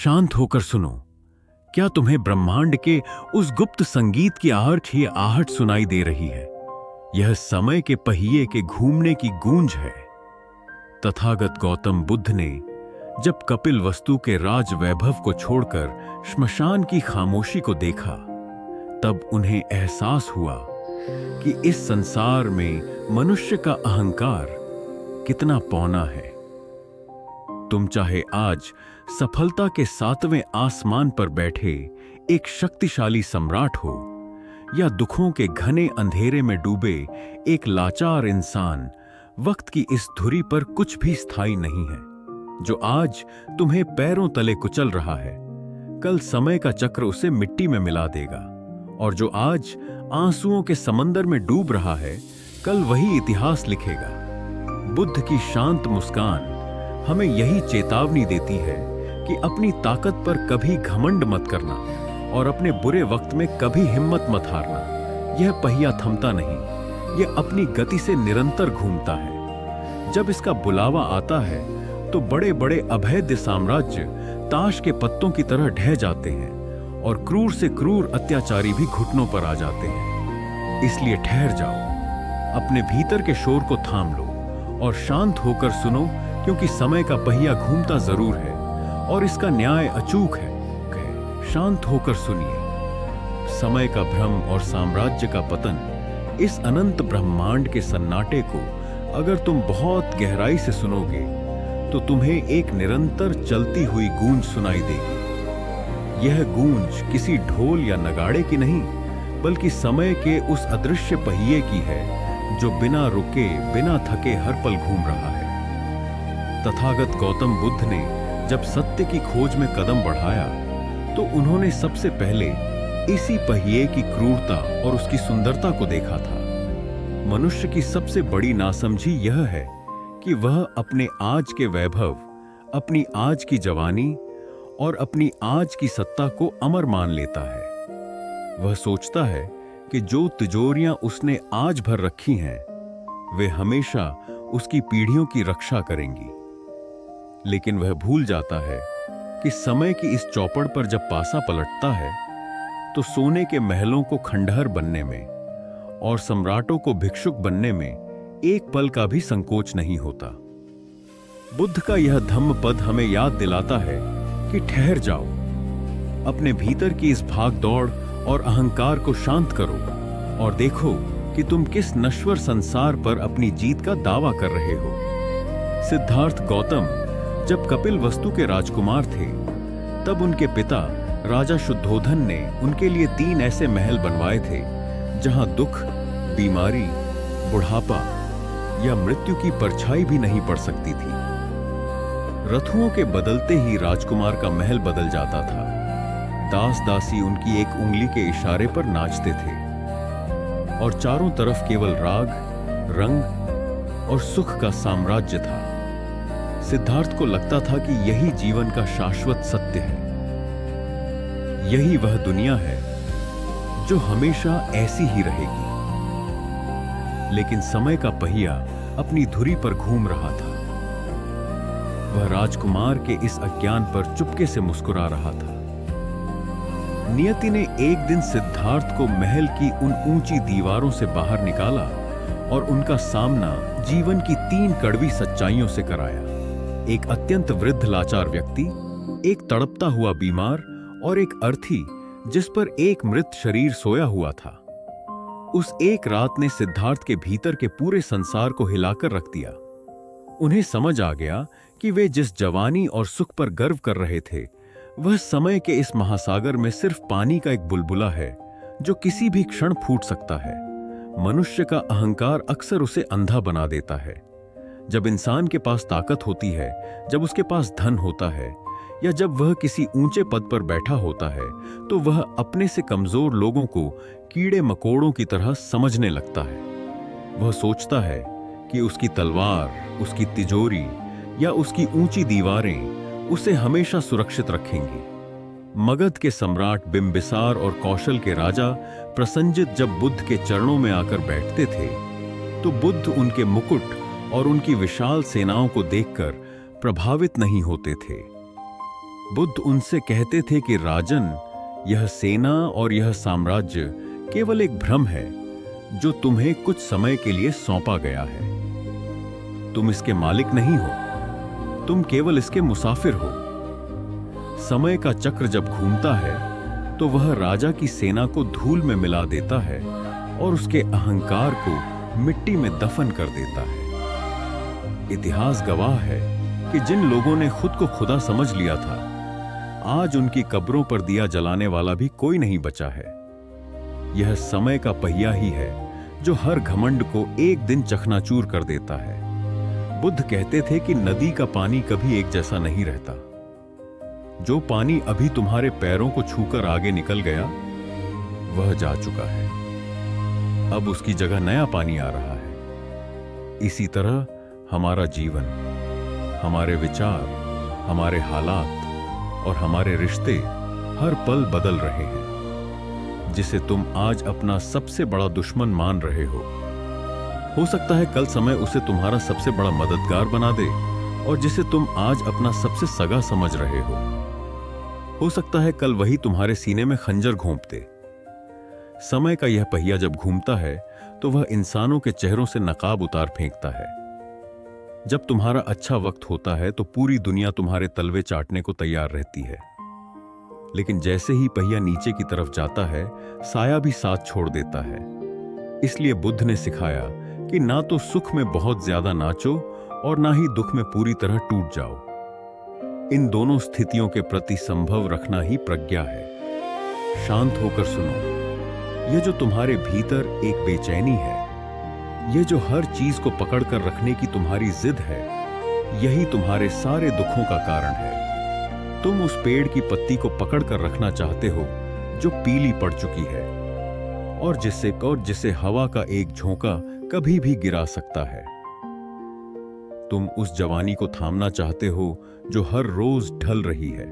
शांत होकर सुनो। क्या तुम्हें ब्रह्मांड के उस गुप्त संगीत की आहट ही आहट सुनाई दे रही है? यह समय के पहिए के घूमने की गूंज है। तथागत गौतम बुद्ध ने जब कपिल वस्तु के राज वैभव को छोड़कर श्मशान की खामोशी को देखा, तब उन्हें एहसास हुआ कि इस संसार में मनुष्य का अहंकार कितना पौना है। तुम चाहे आज सफलता के 7वें आसमान पर बैठे एक शक्तिशाली सम्राट हो, या दुखों के घने अंधेरे में डूबे एक लाचार इंसान, वक्त की इस धुरी पर कुछ भी स्थायी नहीं है। जो आज तुम्हें पैरों तले कुचल रहा है, कल समय का चक्र उसे मिट्टी में मिला देगा। और जो आज आंसुओं के समंदर में डूब रहा है, कल वही इतिहास लिखेगा। बुद्ध की शांत मुस्कान हमें यही चेतावनी देती है कि अपनी ताकत पर कभी घमंड मत करना और अपने बुरे वक्त में कभी हिम्मत मत हारना। यह पहिया थमता नहीं, यह अपनी गति से निरंतर घूमता है। जब इसका बुलावा आता है तो बड़े बड़े अभेद्य साम्राज्य ताश के पत्तों की तरह ढह जाते हैं और क्रूर से क्रूर अत्याचारी भी घुटनों पर आ जाते हैं। इसलिए ठहर जाओ, अपने भीतर के शोर को थाम लो और शांत होकर सुनो, क्योंकि समय का पहिया घूमता जरूर है और इसका न्याय अचूक है। शांत होकर सुनिए। समय का भ्रम और साम्राज्य का पतन, इस अनंत ब्रह्मांड के सन्नाटे को अगर तुम बहुत गहराई से सुनोगे तो तुम्हें एक निरंतर चलती हुई गूंज सुनाई देगी। यह गूंज किसी ढोल या नगाड़े की नहीं, बल्कि समय के उस अदृश्य पहिए की है जो बिना रुके बिना थके हर पल घूम रहा है। तथागत गौतम बुद्ध ने जब सत्य की खोज में कदम बढ़ाया तो उन्होंने सबसे पहले इसी पहिए की क्रूरता और उसकी सुंदरता को देखा था। मनुष्य की सबसे बड़ी नासमझी यह है कि वह अपने आज के वैभव, अपनी आज की जवानी और अपनी आज की सत्ता को अमर मान लेता है। वह सोचता है कि जो तिजोरियां उसने आज भर रखी हैं, वे हमेशा उसकी पीढ़ियों की रक्षा करेंगी। लेकिन वह भूल जाता है कि समय की इस चौपड़ पर जब पासा पलटता है तो सोने के महलों को खंडहर बनने में और सम्राटों को भिक्षुक बनने में एक पल का भी संकोच नहीं होता। बुद्ध का यह धम्म पद हमें याद दिलाता है कि ठहर जाओ, अपने भीतर की इस भाग दौड़ और अहंकार को शांत करो और देखो कि तुम किस नश्वर संसार पर अपनी जीत का दावा कर रहे हो। सिद्धार्थ गौतम जब कपिल वस्तु के राजकुमार थे, तब उनके पिता राजा शुद्धोधन ने उनके लिए 3 ऐसे महल बनवाए थे जहां दुख, बीमारी, बुढ़ापा या मृत्यु की परछाई भी नहीं पड़ सकती थी। रथुओं के बदलते ही राजकुमार का महल बदल जाता था। दास दासी उनकी एक उंगली के इशारे पर नाचते थे और चारों तरफ केवल राग, रंग और सुख का साम्राज्य था। सिद्धार्थ को लगता था कि यही जीवन का शाश्वत सत्य है। यही वह दुनिया है जो हमेशा ऐसी ही रहेगी। लेकिन समय का पहिया अपनी धुरी पर घूम रहा था। वह राजकुमार के इस अज्ञान पर चुपके से मुस्कुरा रहा था। नियति ने एक दिन सिद्धार्थ को महल की उन ऊंची दीवारों से बाहर निकाला और उनका सामना जीवन की 3 कड़वी सच्चाइयों से कराया। एक अत्यंत वृद्ध लाचार व्यक्ति, एक तड़पता हुआ बीमार और एक अर्थी जिस पर एक मृत शरीर सोया हुआ था। उस एक रात ने सिद्धार्थ के भीतर के पूरे संसार को हिलाकर रख दिया। उन्हें समझ आ गया कि वे जिस जवानी और सुख पर गर्व कर रहे थे, वह समय के इस महासागर में सिर्फ पानी का एक बुलबुला है जो किसी भी क्षण फूट सकता है। मनुष्य का अहंकार अक्सर उसे अंधा बना देता है। जब इंसान के पास ताकत होती है, जब उसके पास धन होता है या जब वह किसी ऊंचे पद पर बैठा होता है, तो वह अपने से कमजोर लोगों को कीड़े मकोड़ों की तरह समझने लगता है। वह सोचता है कि उसकी तलवार, उसकी तिजोरी या उसकी ऊंची दीवारें उसे हमेशा सुरक्षित रखेंगी। मगध के सम्राट बिंबिसार और कौशल के राजा प्रसंजित जब बुद्ध के चरणों में आकर बैठते थे, तो बुद्ध उनके मुकुट और उनकी विशाल सेनाओं को देखकर प्रभावित नहीं होते थे। बुद्ध उनसे कहते थे कि राजन, यह सेना और यह साम्राज्य केवल एक भ्रम है जो तुम्हें कुछ समय के लिए सौंपा गया है। तुम इसके मालिक नहीं हो, तुम केवल इसके मुसाफिर हो। समय का चक्र जब घूमता है तो वह राजा की सेना को धूल में मिला देता है और उसके अहंकार को मिट्टी में दफन कर देता है। इतिहास गवाह है कि जिन लोगों ने खुद को खुदा समझ लिया था, आज उनकी कब्रों पर दिया जलाने वाला भी कोई नहीं बचा है। यह समय का पहिया ही है जो हर घमंड को एक दिन चकनाचूर कर देता है। बुद्ध कहते थे कि नदी का पानी कभी एक जैसा नहीं रहता। जो पानी अभी तुम्हारे पैरों को छूकर आगे निकल गया, वह जा चुका है। अब उसकी जगह नया पानी आ रहा है। इसी तरह हमारा जीवन, हमारे विचार, हमारे हालात और हमारे रिश्ते हर पल बदल रहे हैं। जिसे तुम आज अपना सबसे बड़ा दुश्मन मान रहे हो सकता है कल समय उसे तुम्हारा सबसे बड़ा मददगार बना दे, और जिसे तुम आज अपना सबसे सगा समझ रहे हो सकता है कल वही तुम्हारे सीने में खंजर घोंप दे। समय का यह पहिया जब घूमता है तो वह इंसानों के चेहरों से नकाब उतार फेंकता है। जब तुम्हारा अच्छा वक्त होता है तो पूरी दुनिया तुम्हारे तलवे चाटने को तैयार रहती है, लेकिन जैसे ही पहिया नीचे की तरफ जाता है, साया भी साथ छोड़ देता है। इसलिए बुद्ध ने सिखाया कि ना तो सुख में बहुत ज्यादा नाचो और ना ही दुख में पूरी तरह टूट जाओ। इन दोनों स्थितियों के प्रति संभव रखना ही प्रज्ञा है। शांत होकर सुनो। यह जो तुम्हारे भीतर एक बेचैनी है, यह जो हर चीज को पकड़कर रखने की तुम्हारी जिद है, यही तुम्हारे सारे दुखों का कारण है। तुम उस पेड़ की पत्ती को पकड़कर रखना चाहते हो जो पीली पड़ चुकी है और जिसे हवा का एक झोंका कभी भी गिरा सकता है। तुम उस जवानी को थामना चाहते हो जो हर रोज ढल रही है।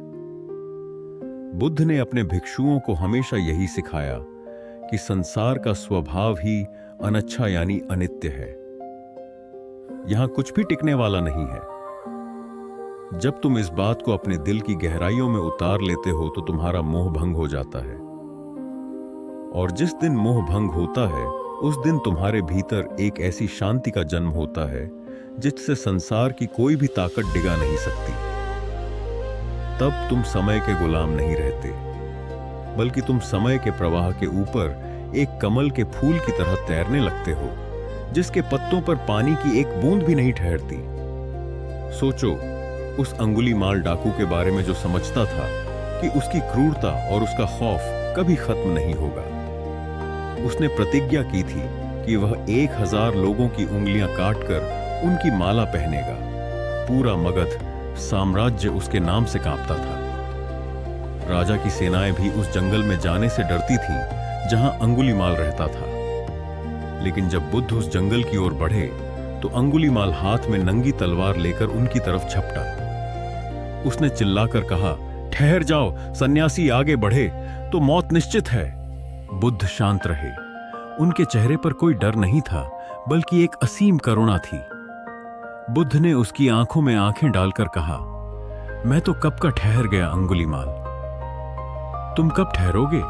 बुद्ध ने अपने भिक्षुओं को हमेशा यही सिखाया कि संसार का स्वभाव ही अनच्छा यानी अनित्य है। यहां कुछ भी टिकने वाला नहीं है। जब तुम इस बात को अपने दिल की गहराइयों में उतार लेते हो तो तुम्हारा मोह भंग हो जाता है, और जिस दिन मोह भंग होता है उस दिन तुम्हारे भीतर एक ऐसी शांति का जन्म होता है जिससे संसार की कोई भी ताकत डिगा नहीं सकती। तब तुम समय के गुलाम नहीं रहते, बल्कि तुम समय के प्रवाह के ऊपर एक कमल के फूल की तरह तैरने लगते हो, जिसके पत्तों पर पानी की एक बूंद भी नहीं ठहरती। सोचो उस अंगुलीमाल डाकू के बारे में जो समझता था कि उसकी क्रूरता और उसका खौफ कभी खत्म नहीं होगा। उसने प्रतिज्ञा की थी कि वह 1000 लोगों की उंगलियां काटकर उनकी माला पहनेगा। पूरा मगध साम्राज्य उसके नाम से कांपता था। राजा की सेनाएं भी उस जंगल में जाने से डरती थीं जहां अंगुलीमाल रहता था। लेकिन जब बुद्ध उस जंगल की ओर बढ़े तो अंगुलीमाल हाथ में नंगी तलवार लेकर उनकी तरफ झपटा। उसने चिल्लाकर कहा, ठहर जाओ, सन्यासी आगे बढ़े तो मौत निश्चित है। बुद्ध शांत रहे। उनके चेहरे पर कोई डर नहीं था, बल्कि एक असीम करुणा थी। बुद्ध ने उसकी आंखों में आंखें डालकर कहा, मैं तो कब का ठहर गया अंगुलीमाल, तुम कब ठहरोगे?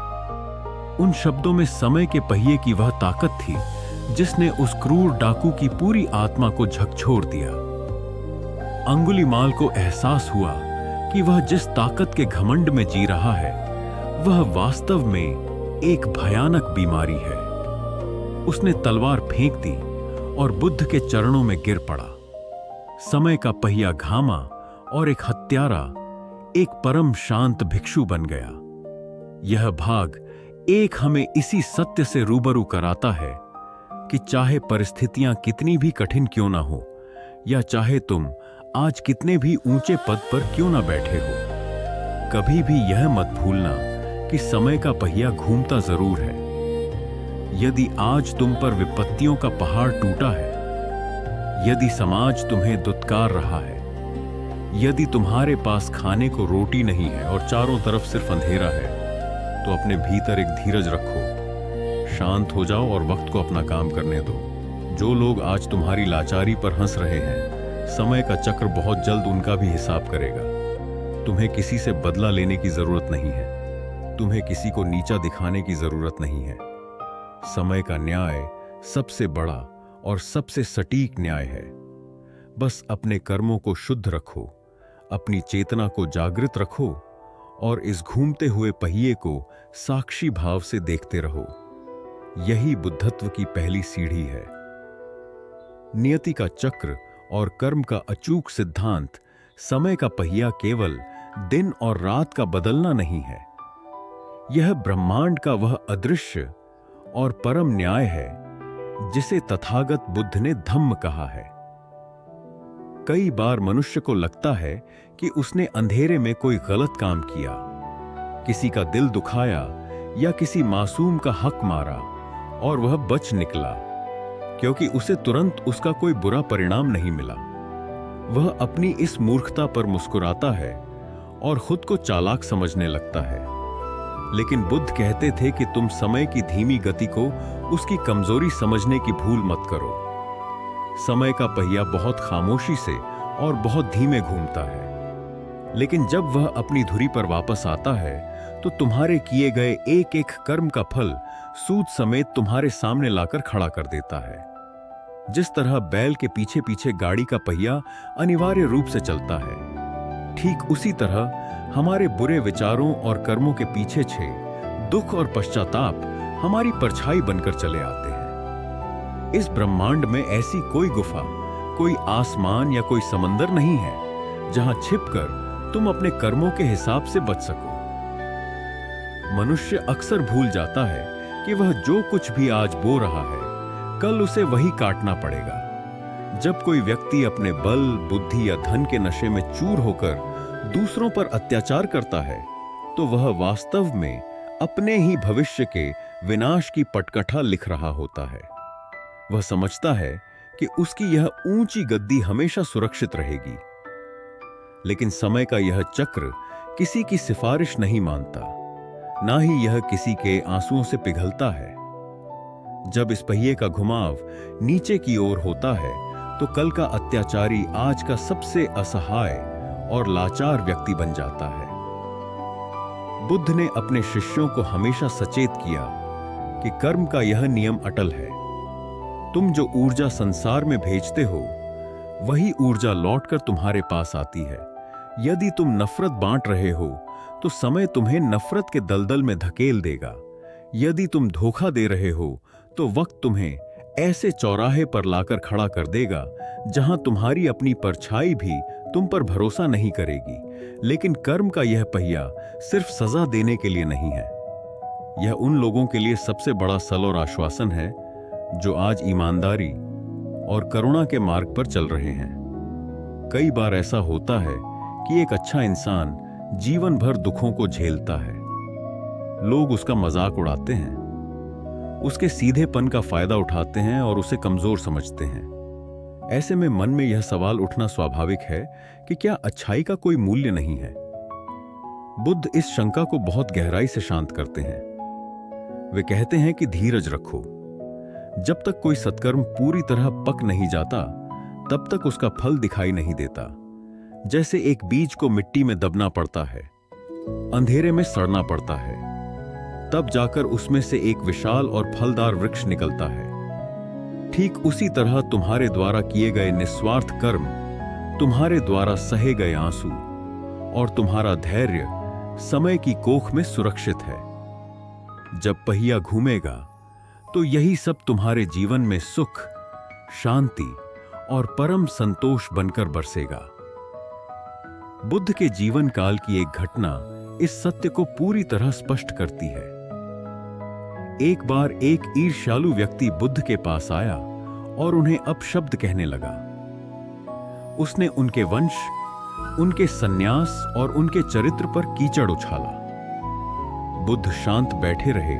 उन शब्दों में समय के पहिए की वह ताकत थी जिसने उस क्रूर डाकू की पूरी आत्मा को झकझोर दिया। अंगुलीमाल को एहसास हुआ कि वह जिस ताकत के घमंड में जी रहा है वह वास्तव में एक भयानक बीमारी है। उसने तलवार फेंक दी और बुद्ध के चरणों में गिर पड़ा। समय का पहिया घामा और एक हत्यारा एक परम शांत भिक्षु बन गया। यह भाग एक हमें इसी सत्य से रूबरू कराता है कि चाहे परिस्थितियां कितनी भी कठिन क्यों ना हो, या चाहे तुम आज कितने भी ऊंचे पद पर क्यों ना बैठे हो, कभी भी यह मत भूलना कि समय का पहिया घूमता जरूर है। यदि आज तुम पर विपत्तियों का पहाड़ टूटा है, यदि समाज तुम्हें दुत्कार रहा है, यदि तुम्हारे पास खाने को रोटी नहीं है और चारों तरफ सिर्फ अंधेरा है, तो अपने भीतर एक धीरज रखो, शांत हो जाओ और वक्त को अपना काम करने दो। जो लोग आज तुम्हारी लाचारी पर हंस रहे हैं, समय का चक्र बहुत जल्द उनका भी हिसाब करेगा। तुम्हें किसी से बदला लेने की जरूरत नहीं है, तुम्हें किसी को नीचा दिखाने की जरूरत नहीं है। समय का न्याय सबसे बड़ा और सबसे सटीक न्याय है। बस अपने कर्मों को शुद्ध रखो, अपनी चेतना को जागृत रखो और इस घूमते हुए पहिए को साक्षी भाव से देखते रहो। यही बुद्धत्व की पहली सीढ़ी है। नियति का चक्र और कर्म का अचूक सिद्धांत, समय का पहिया केवल दिन और रात का बदलना नहीं है। यह ब्रह्मांड का वह अदृश्य और परम न्याय है जिसे तथागत बुद्ध ने धम्म कहा है। कई बार मनुष्य को लगता है कि उसने अंधेरे में कोई गलत काम किया, किसी का दिल दुखाया या किसी मासूम का हक मारा और वह बच निकला, क्योंकि उसे तुरंत उसका कोई बुरा परिणाम नहीं मिला। वह अपनी इस मूर्खता पर मुस्कुराता है और खुद को चालाक समझने लगता है। लेकिन बुद्ध कहते थे कि तुम समय की धीमी गति को उसकी कमजोरी समझने की भूल मत करो। समय का पहिया बहुत खामोशी से और बहुत धीमे घूमता है, लेकिन जब वह अपनी धुरी पर वापस आता है तो तुम्हारे किए गए एक एक कर्म का फल सूद समेत तुम्हारे सामने लाकर खड़ा कर देता है। जिस तरह बैल के पीछे पीछे गाड़ी का पहिया अनिवार्य रूप से चलता है, ठीक उसी तरह हमारे बुरे विचारों और कर्मों के पीछे दुख और पश्चाताप हमारी परछाई बनकर चले आते हैं। इस ब्रह्मांड में ऐसी कोई गुफा, कोई आसमान या कोई समंदर नहीं है जहां छिपकर तुम अपने कर्मों के हिसाब से बच सको। मनुष्य अक्सर भूल जाता है कि वह जो कुछ भी आज बो रहा है, कल उसे वही काटना पड़ेगा। जब कोई व्यक्ति अपने बल, बुद्धि या धन के नशे में चूर होकर दूसरों पर अत्याचार करता है, तो वह वास्तव में अपने ही भविष्य के विनाश की पटकथा लिख रहा होता है। वह समझता है कि उसकी यह ऊंची गद्दी हमेशा सुरक्षित रहेगी। लेकिन समय का यह चक्र किसी की सिफारिश नहीं मानता, ना ही यह किसी के आंसुओं से पिघलता है। जब इस पहिए का घुमाव नीचे की ओर होता है, तो कल का अत्याचारी आज का सबसे असहाय और लाचार व्यक्ति बन जाता है। बुद्ध ने अपने शिष्यों को हमेशा सचेत किया कि कर्म का यह नियम अटल है। तुम जो ऊर्जा संसार में भेजते हो, वही ऊर्जा लौटकर तुम्हारे पास आती है। यदि तुम नफरत बांट रहे हो, तो समय तुम्हें नफरत के दलदल में धकेल देगा। यदि तुम धोखा दे रहे हो, तो वक्त तुम्हें ऐसे चौराहे पर लाकर खड़ा कर देगा जहां तुम्हारी अपनी परछाई भी तुम पर भरोसा नहीं करेगी। लेकिन कर्म का यह पहिया सिर्फ सजा देने के लिए नहीं है, यह उन लोगों के लिए सबसे बड़ा सल और आश्वासन है जो आज ईमानदारी और करुणा के मार्ग पर चल रहे हैं। कई बार ऐसा होता है कि एक अच्छा इंसान जीवन भर दुखों को झेलता है। लोग उसका मजाक उड़ाते हैं, उसके सीधेपन का फायदा उठाते हैं और उसे कमजोर समझते हैं। ऐसे में मन में यह सवाल उठना स्वाभाविक है कि क्या अच्छाई का कोई मूल्य नहीं है? बुद्ध इस शंका को बहुत गहराई से शांत करते हैं। वे कहते हैं कि धीरज रखो। जब तक कोई सत्कर्म पूरी तरह पक नहीं जाता, तब तक उसका फल दिखाई नहीं देता। जैसे एक बीज को मिट्टी में दबना पड़ता है, अंधेरे में सड़ना पड़ता है, तब जाकर उसमें से एक विशाल और फलदार वृक्ष निकलता है। ठीक उसी तरह तुम्हारे द्वारा किए गए निस्वार्थ कर्म, तुम्हारे द्वारा सहे गए आंसू और तुम्हारा धैर्य समय की कोख में सुरक्षित है। जब पहिया घूमेगा, तो यही सब तुम्हारे जीवन में सुख, शांति और परम संतोष बनकर बरसेगा। बुद्ध के जीवन काल की एक घटना इस सत्य को पूरी तरह स्पष्ट करती है। एक बार एक ईर्ष्यालु व्यक्ति बुद्ध के पास आया और उन्हें अपशब्द कहने लगा। उसने उनके वंश, उनके सन्यास और उनके चरित्र पर कीचड़ उछाला। बुद्ध शांत बैठे रहे,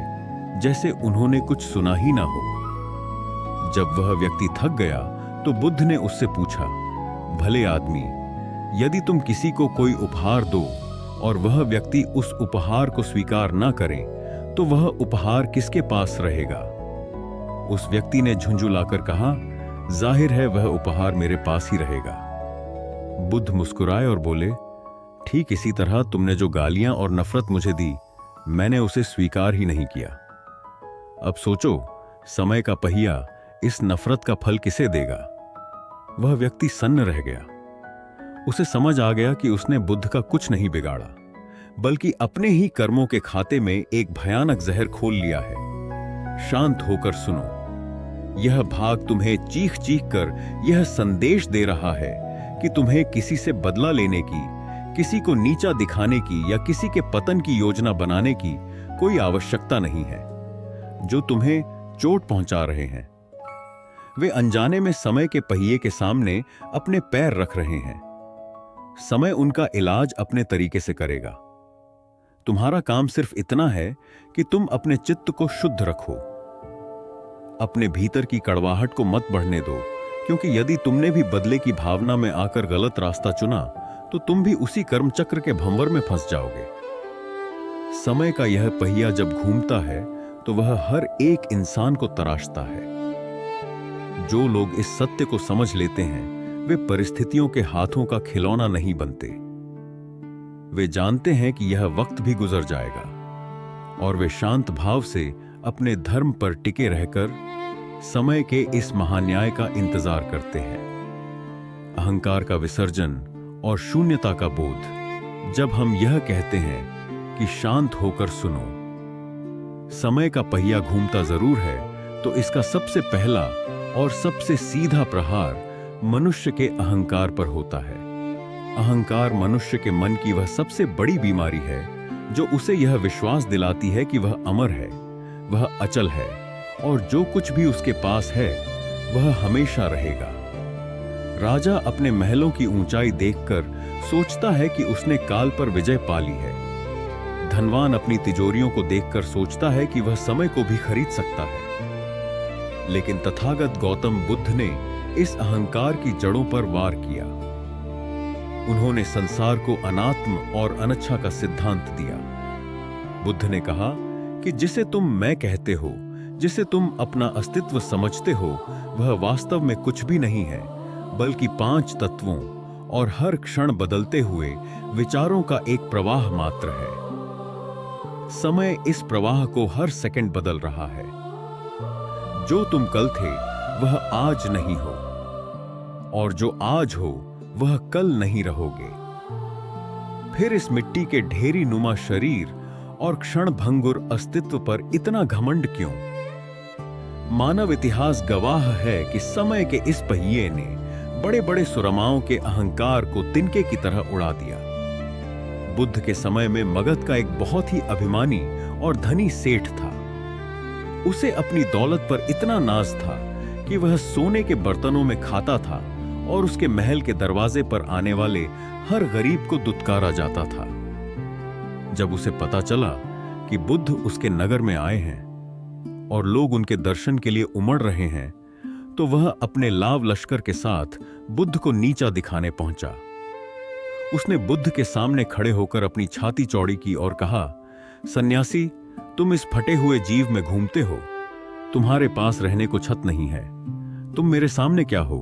जैसे उन्होंने कुछ सुना ही ना हो। जब वह व्यक्ति थक गया, तो बुद्ध ने उससे पूछा, भले आदमी, यदि तुम किसी को कोई उपहार दो और वह व्यक्ति उस उपहार को स्वीकार ना करे, तो वह उपहार किसके पास रहेगा? उस व्यक्ति ने झुंझुलाकर कहा, जाहिर है वह उपहार मेरे पास ही रहेगा। बुद्ध मुस्कुराए और बोले, ठीक इसी तरह तुमने जो गालियां और नफरत मुझे दी, मैंने उसे स्वीकार ही नहीं किया। अब सोचो, समय का पहिया इस नफरत का फल किसे देगा? वह व्यक्ति सन्न रह गया। उसे समझ आ गया कि उसने बुद्ध का कुछ नहीं बिगाड़ा, बल्कि अपने ही कर्मों के खाते में एक भयानक जहर खोल लिया है। शांत होकर सुनो। यह भाग तुम्हें चीख चीख कर यह संदेश दे रहा है कि तुम्हें किसी से बदला लेने की, किसी को नीचा दिखाने की या किसी के पतन की योजना बनाने की कोई आवश्यकता नहीं है। जो तुम्हें चोट पहुंचा रहे हैं, वे अनजाने में समय के पहिए के सामने अपने पैर रख रहे हैं। समय उनका इलाज अपने तरीके से करेगा। तुम्हारा काम सिर्फ इतना है कि तुम अपने चित्त को शुद्ध रखो। अपने भीतर की कड़वाहट को मत बढ़ने दो, क्योंकि यदि तुमने भी बदले की भावना में आकर गलत रास्ता चुना तो तुम भी उसी कर्म चक्र के भंवर में फंस जाओगे। समय का यह पहिया जब घूमता है तो वह हर एक इंसान को तराशता है। जो लोग इस सत्य को समझ लेते हैं, वे परिस्थितियों के हाथों का खिलौना नहीं बनते। वे जानते हैं कि यह वक्त भी गुजर जाएगा और वे शांत भाव से अपने धर्म पर टिके रहकर समय के इस महान्याय का इंतजार करते हैं। अहंकार का विसर्जन और शून्यता का बोध। जब हम यह कहते हैं कि शांत होकर सुनो, समय का पहिया घूमता जरूर है, तो इसका सबसे पहला और सबसे सीधा प्रहार मनुष्य के अहंकार पर होता है। अहंकार मनुष्य के मन की वह सबसे बड़ी बीमारी है जो उसे यह विश्वास दिलाती है कि वह अमर है, वह अचल है और जो कुछ भी उसके पास है वह हमेशा रहेगा। राजा अपने महलों की ऊंचाई देखकर सोचता है कि उसने काल पर विजय पा ली है। धनवान अपनी तिजोरियों को देखकर सोचता है कि वह समय को भी खरीद सकता है। लेकिन तथागत गौतम बुद्ध ने इस अहंकार की जड़ों पर वार किया। उन्होंने संसार को अनात्म और अनच्छा का सिद्धांत दिया। बुद्ध ने कहा कि जिसे तुम मैं कहते हो, जिसे तुम अपना अस्तित्व समझते हो, वह वास्तव में कुछ भी नहीं है, बल्कि 5 तत्वों और हर क्षण बदलते हुए विचारों का एक प्रवाह मात्र है। समय इस प्रवाह को हर सेकंड बदल रहा है। जो तुम कल थे वह आज नहीं हो, और जो आज हो वह कल नहीं रहोगे। फिर इस मिट्टी के ढेरी नुमा शरीर और क्षण भंगुर अस्तित्व पर इतना घमंड क्यों? मानव इतिहास गवाह है कि समय के इस पहिए ने बड़े बड़े सुरमाओं के अहंकार को तिनके की तरह उड़ा दिया। बुद्ध के समय में मगध का एक बहुत ही अभिमानी और धनी सेठ था। उसे अपनी दौलत पर इतना नाज था कि वह सोने के बर्तनों में खाता था और उसके महल के दरवाजे पर आने वाले हर गरीब को दुत्कारा जाता था। जब उसे पता चला कि बुद्ध उसके नगर में आए हैं और लोग उनके दर्शन के लिए उमड़ रहे हैं, तो वह अपने लाव लश्कर के साथ बुद्ध को नीचा दिखाने पहुंचा। उसने बुद्ध के सामने खड़े होकर अपनी छाती चौड़ी की और कहा, सन्यासी, तुम इस फटे हुए जीव में घूमते हो। तुम्हारे पास रहने को छत नहीं है। तुम मेरे सामने क्या हो?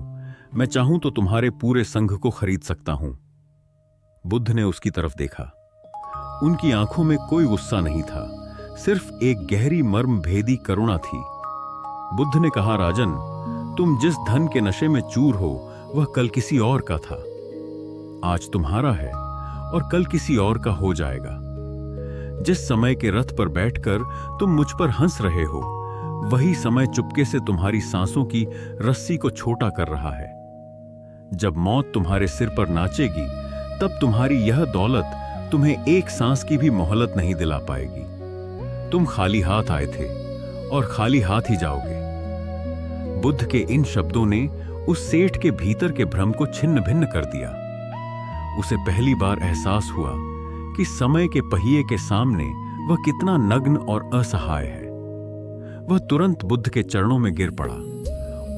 मैं चाहूं तो तुम्हारे पूरे संघ को खरीद सकता हूं। बुद्ध ने उसकी तरफ देखा। उनकी आंखों में कोई गुस्सा नहीं था, सिर्फ एक गहरी मर्म भेदी करुणा थी। बुद्ध ने कहा, राजन, तुम जिस धन के नशे में चूर हो वह कल किसी और का था। आज तुम्हारा है और कल किसी और का हो जाएगा। जिस समय के रथ पर बैठकर तुम मुझ पर हंस रहे हो, वही समय चुपके से तुम्हारी सांसों की रस्सी को छोटा कर रहा है। जब मौत तुम्हारे सिर पर नाचेगी, तब तुम्हारी यह दौलत तुम्हें एक सांस की भी मोहलत नहीं दिला पाएगी। तुम खाली हाथ आए थे और खाली हाथ ही जाओगे। बुद्ध के इन शब्दों ने उस सेठ के भीतर के भ्रम को छिन्न भिन्न कर दिया। उसे पहली बार एहसास हुआ कि समय के पहिए के सामने वह कितना नग्न और असहाय है। वह तुरंत बुद्ध के चरणों में गिर पड़ा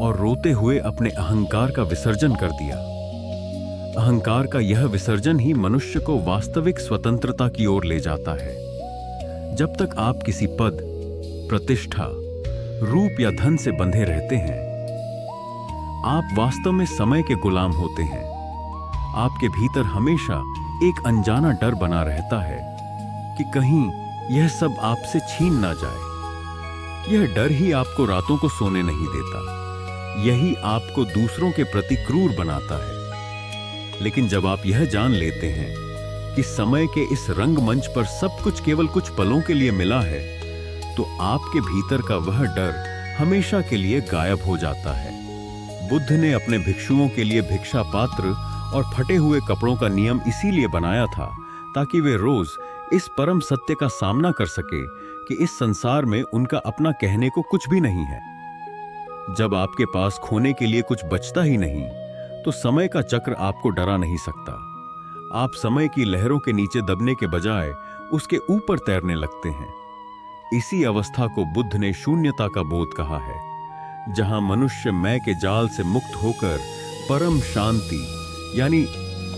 और रोते हुए अपने अहंकार का विसर्जन कर दिया। अहंकार का यह विसर्जन ही मनुष्य को वास्तविक स्वतंत्रता की ओर ले जाता है। जब तक आप किसी पद, प्रतिष्ठा, रूप या धन से बंधे रहते हैं, आप वास्तव में समय के गुलाम होते हैं। आपके भीतर हमेशा एक अनजाना डर बना रहता है कि कहीं यह सब आपसे छीन ना जाए। यह डर ही आपको रातों को सोने नहीं देता, यही आपको दूसरों के प्रति क्रूर बनाता है। लेकिन जब आप यह जान लेते हैं कि समय के इस रंगमंच पर सब कुछ केवल कुछ पलों के लिए मिला है, तो आपके भीतर का वह डर हमेशा के लिए गायब हो जाता है। बुद्ध ने अपने भिक्षुओं के लिए भिक्षा पात्र और फटे हुए कपड़ों का नियम इसीलिए बनाया था ताकि वे रोज इस परम सत्य का सामना कर सके कि इस संसार में उनका अपना कहने को कुछ भी नहीं है। जब आपके पास खोने के लिए कुछ बचता ही नहीं, तो समय का चक्र आपको डरा नहीं सकता। आप समय की लहरों के नीचे दबने के बजाय उसके ऊपर तैरने लगते हैं। इसी अवस्था को बुद्ध ने शून्यता का बोध कहा है, जहां मनुष्य मैं के जाल से मुक्त होकर परम शांति यानी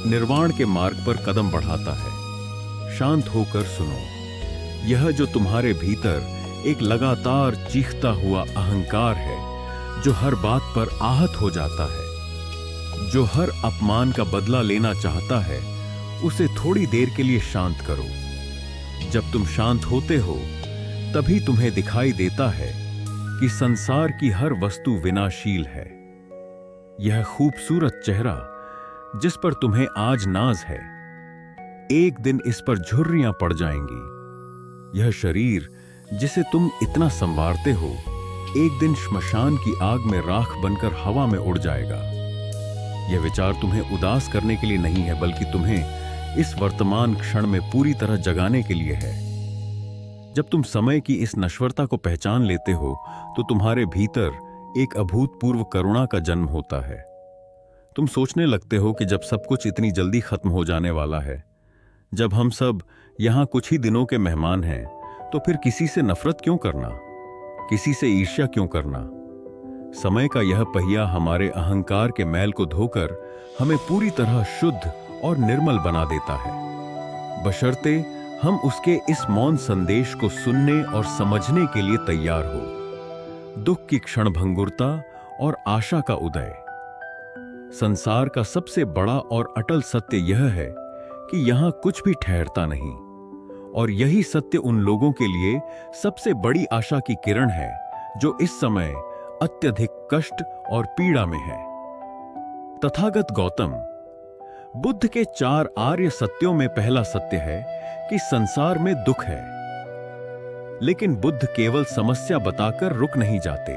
निर्वाण के मार्ग पर कदम बढ़ाता है। शांत होकर सुनो, यह जो तुम्हारे भीतर एक लगातार चीखता हुआ अहंकार है, जो हर बात पर आहत हो जाता है, जो हर अपमान का बदला लेना चाहता है, उसे थोड़ी देर के लिए शांत करो। जब तुम शांत होते हो, तभी तुम्हें दिखाई देता है कि संसार की हर वस्तु विनाशील है। यह खूबसूरत चेहरा जिस पर तुम्हें आज नाज है, एक दिन इस पर झुर्रियां पड़ जाएंगी। यह शरीर जिसे तुम इतना संवारते हो, एक दिन श्मशान की आग में राख बनकर हवा में उड़ जाएगा। यह विचार तुम्हें उदास करने के लिए नहीं है, बल्कि तुम्हें इस वर्तमान क्षण में पूरी तरह जगाने के लिए है। जब तुम समय की इस नश्वरता को पहचान लेते हो, तो तुम्हारे भीतर एक अभूतपूर्व करुणा का जन्म होता है। तुम सोचने लगते हो कि जब सब कुछ इतनी जल्दी खत्म हो जाने वाला है, जब हम सब यहां कुछ ही दिनों के मेहमान हैं, तो फिर किसी से नफरत क्यों करना, किसी से ईर्ष्या क्यों करना। समय का यह पहिया हमारे अहंकार के मैल को धोकर हमें पूरी तरह शुद्ध और निर्मल बना देता है, बशर्ते हम उसके इस मौन संदेश को सुनने और समझने के लिए तैयार हो। दुख की क्षणभंगुरता और आशा का उदय। संसार का सबसे बड़ा और अटल सत्य यह है कि यहां कुछ भी ठहरता नहीं, और यही सत्य उन लोगों के लिए सबसे बड़ी आशा की किरण है जो इस समय अत्यधिक कष्ट और पीड़ा में है। तथागत गौतम बुद्ध के 4 आर्य सत्यों में पहला सत्य है कि संसार में दुख है। लेकिन बुद्ध केवल समस्या बताकर रुक नहीं जाते।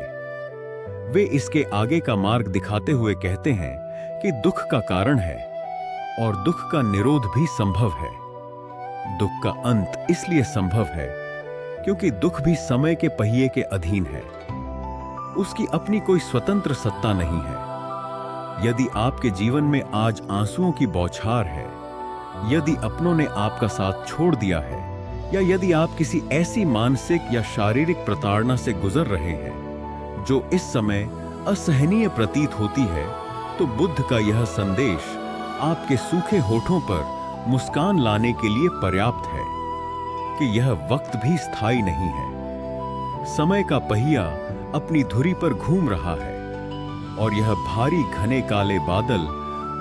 वे इसके आगे का मार्ग दिखाते हुए कहते हैं कि दुख का कारण है और दुख का निरोध भी संभव है। दुख का अंत इसलिए संभव है क्योंकि दुख भी समय के पहिए के अधीन है। उसकी अपनी कोई स्वतंत्र सत्ता नहीं है। यदि आपके जीवन में आज आंसुओं की बौछार है, यदि अपनों ने आपका साथ छोड़ दिया है, या यदि आप किसी ऐसी मानसिक या शारीरिक प्रताड़ना से गुजर रहे हैं जो इस समय असहनीय प्रतीत होती है, तो बुद्ध का यह संदेश आपके सूखे होठों पर मुस्कान लाने के लिए पर्याप्त है कि यह वक्त भी स्थायी नहीं है। समय का पहिया अपनी धुरी पर घूम रहा है और यह भारी घने काले बादल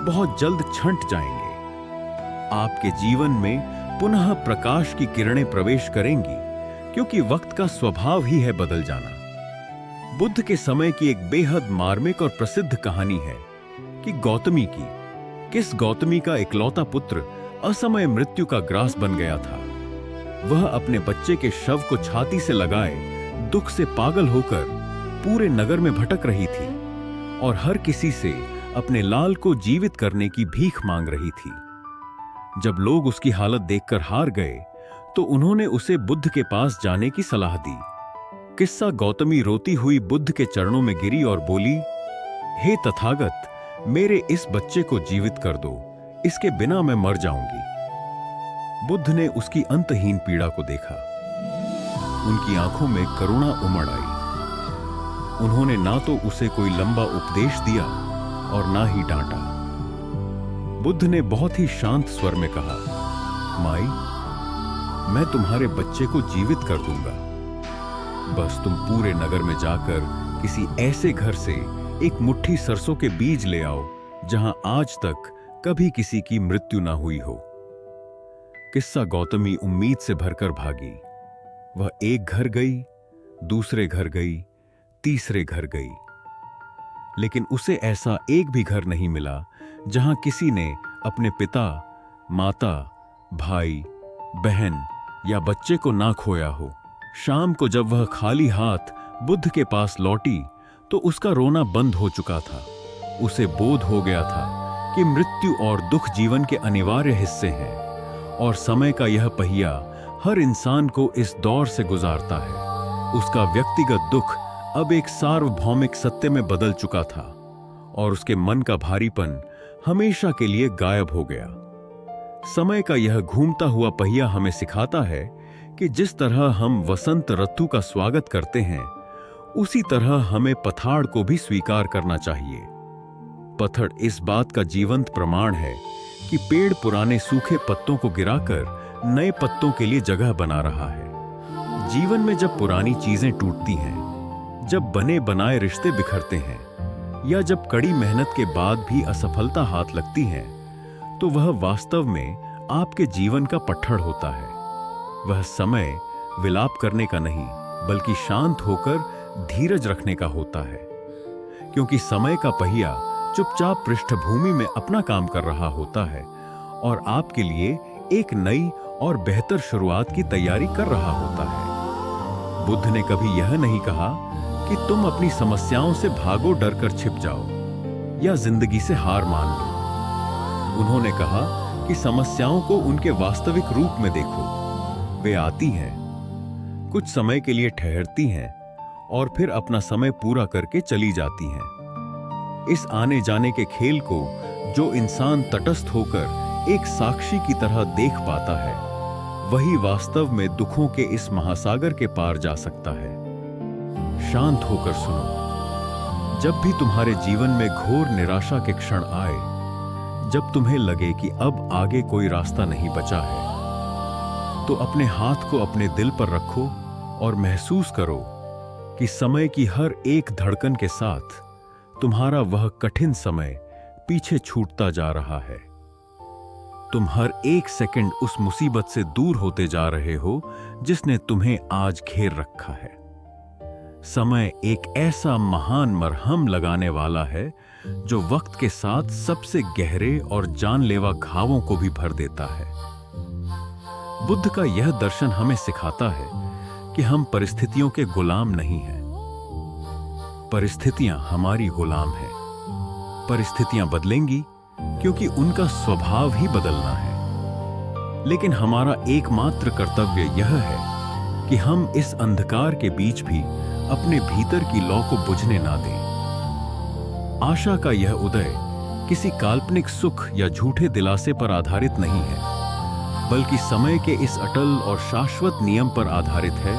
बहुत जल्द छंट जाएंगे। आपके जीवन में पुनः प्रकाश की किरणें प्रवेश करेंगी, क्योंकि वक्त का स्वभाव ही है बदल जाना। बुद्ध के समय की एक बेहद मार्मिक और प्रसिद्ध कहानी है कि गौतमी की, किस गौतमी का इकलौता पुत्र असमय मृत्यु का ग्रास बन गया था। वह अपने बच्चे के शव को छाती से लगाए दुख से पागल होकर पूरे नगर में भटक रही थी और हर किसी से अपने लाल को जीवित करने की भीख मांग रही थी। जब लोग उसकी हालत देखकर हार गए, तो उन्होंने उसे बुद्ध के पास जाने की सलाह दी। किस्सा गौतमी रोती हुई बुद्ध के चरणों में गिरी और बोली, हे तथागत, मेरे इस बच्चे को जीवित कर दो, इसके बिना मैं मर जाऊंगी। बुद्ध ने उसकी अंतहीन पीड़ा को देखा। उनकी आंखों में करुणा उमड़ आई। उन्होंने ना तो उसे कोई लंबा उपदेश दिया और ना ही डांटा। बुद्ध ने बहुत ही शांत स्वर में कहा, माई, मैं तुम्हारे बच्चे को जीवित कर दूंगा। बस तुम पूरे नगर में जाकर किसी ऐसे घर से एक मुट्ठी सरसों के बीज ले आओ जहां आज तक कभी किसी की मृत्यु ना हुई हो। किस्सा गौतमी उम्मीद से भरकर भागी। वह एक घर गई, दूसरे घर गई, तीसरे घर गई, लेकिन उसे ऐसा एक भी घर नहीं मिला जहां किसी ने अपने पिता, माता, भाई, बहन या बच्चे को ना खोया हो। शाम को जब वह खाली हाथ बुद्ध के पास लौटी तो उसका रोना बंद हो चुका था। उसे बोध हो गया था कि मृत्यु और दुख जीवन के अनिवार्य हिस्से हैं और समय का यह पहिया हर इंसान को इस दौर से गुजारता है। उसका व्यक्तिगत दुख अब एक सार्वभौमिक सत्य में बदल चुका था और उसके मन का भारीपन हमेशा के लिए गायब हो गया। समय का यह घूमता हुआ पहिया हमें सिखाता है कि जिस तरह हम वसंत ऋतु का स्वागत करते हैं, उसी तरह हमें पतझड़ को भी स्वीकार करना चाहिए। पतझड़ इस बात का जीवंत प्रमाण है कि पेड़ पुराने सूखे पत्तों को गिराकर नए पत्तों के लिए जगह बना रहा है। जीवन में जब पुरानी चीजें टूटती हैं, जब बने बनाए रिश्ते बिखरते हैं या जब कड़ी मेहनत के बाद भी असफलता हाथ लगती है, तो वह वास्तव में आपके जीवन का पतझड़ होता है। वह समय विलाप करने का नहीं, बल्कि शांत होकर धीरज रखने का होता है, क्योंकि समय का पहिया चुपचाप पृष्ठभूमि में अपना काम कर रहा होता है और आपके लिए एक नई और बेहतर शुरुआत की तैयारी कर रहा होता है। बुद्ध ने कभी यह नहीं कहा कि तुम अपनी समस्याओं से भागो, डर कर छिप जाओ या जिंदगी से हार मान लो। उन्होंने कहा कि समस्याओं को उनके वास्तविक रूप में देखो। वे आती हैं, कुछ समय के लिए ठहरती हैं और फिर अपना समय पूरा करके चली जाती हैं। इस आने जाने के खेल को जो इंसान तटस्थ होकर एक साक्षी की तरह देख पाता है, वही वास्तव में दुखों के इस महासागर के पार जा सकता है। शांत होकर सुनो। जब भी तुम्हारे जीवन में घोर निराशा के क्षण आए, जब तुम्हें लगे कि अब आगे कोई रास्ता नहीं बचा है, तो अपने हाथ को अपने दिल पर रखो और महसूस करो कि समय की हर एक धड़कन के साथ तुम्हारा वह कठिन समय पीछे छूटता जा रहा है। तुम हर एक सेकंड उस मुसीबत से दूर होते जा रहे हो जिसने तुम्हें आज घेर रखा है। समय एक ऐसा महान मरहम लगाने वाला है जो वक्त के साथ सबसे गहरे और जानलेवा घावों को भी भर देता है। बुद्ध का यह दर्शन हमें सिखाता है कि हम परिस्थितियों के गुलाम नहीं हैं। परिस्थितियां हमारी गुलाम हैं। परिस्थितियां बदलेंगी क्योंकि उनका स्वभाव ही बदलना है। लेकिन हमारा एकमात्र कर्तव्य यह है कि हम इस अंधकार के बीच भी अपने भीतर की लौ को बुझने ना दें। आशा का यह उदय किसी काल्पनिक सुख या झूठे दिलासे पर आधारित नहीं है, बल्कि समय के इस अटल और शाश्वत नियम पर आधारित है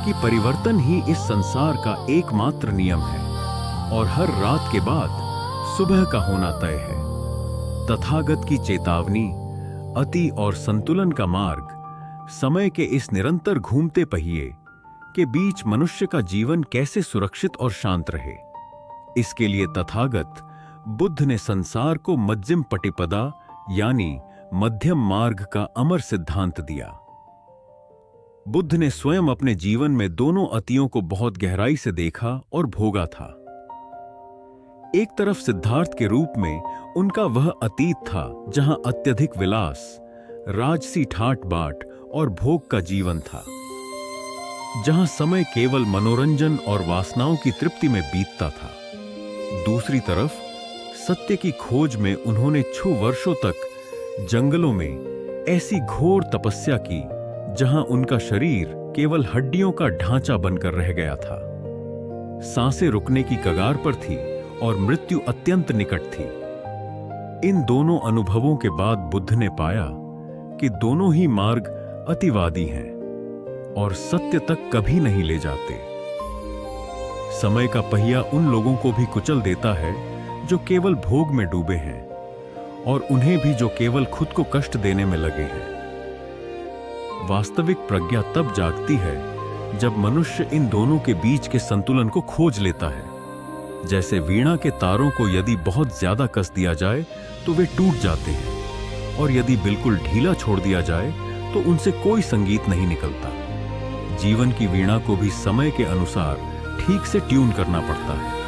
कि परिवर्तन ही इस संसार का एकमात्र नियम है और हर रात के बाद सुबह का होना तय है। तथागत की चेतावनी, अति और संतुलन का मार्ग, समय के इस निरंतर घूमते पहिए के बीच मनुष्य का जीवन कैसे सुरक्षित और शांत रहे, इसके लिए तथागत बुद्ध ने संसार को मध्यम पटिपदा यानी मध्यम मार्ग का अमर सिद्धांत दिया। बुद्ध ने स्वयं अपने जीवन में दोनों अतियों को बहुत गहराई से देखा और भोगा था। एक तरफ सिद्धार्थ के रूप में उनका वह अतीत था जहां अत्यधिक विलास, राजसी ठाट बाट और भोग का जीवन था, जहां समय केवल मनोरंजन और वासनाओं की तृप्ति में बीतता था। दूसरी तरफ सत्य की खोज में उन्होंने 6 वर्षों तक जंगलों में ऐसी घोर तपस्या की जहां उनका शरीर केवल हड्डियों का ढांचा बनकर रह गया था। सांसें रुकने की कगार पर थी और मृत्यु अत्यंत निकट थी। इन दोनों अनुभवों के बाद बुद्ध ने पाया कि दोनों ही मार्ग अतिवादी हैं और सत्य तक कभी नहीं ले जाते। समय का पहिया उन लोगों को भी कुचल देता है जो केवल भोग में डूबे हैं और उन्हें भी जो केवल खुद को कष्ट देने में लगे हैं। वास्तविक प्रज्ञा तब जागती है जब मनुष्य इन दोनों के बीच के संतुलन को खोज लेता है। जैसे वीणा के तारों को यदि बहुत ज्यादा कस दिया जाए तो वे टूट जाते हैं और यदि बिल्कुल ढीला छोड़ दिया जाए तो उनसे कोई संगीत नहीं निकलता। जीवन की वीणा को भी समय के अनुसार ठीक से ट्यून करना पड़ता है।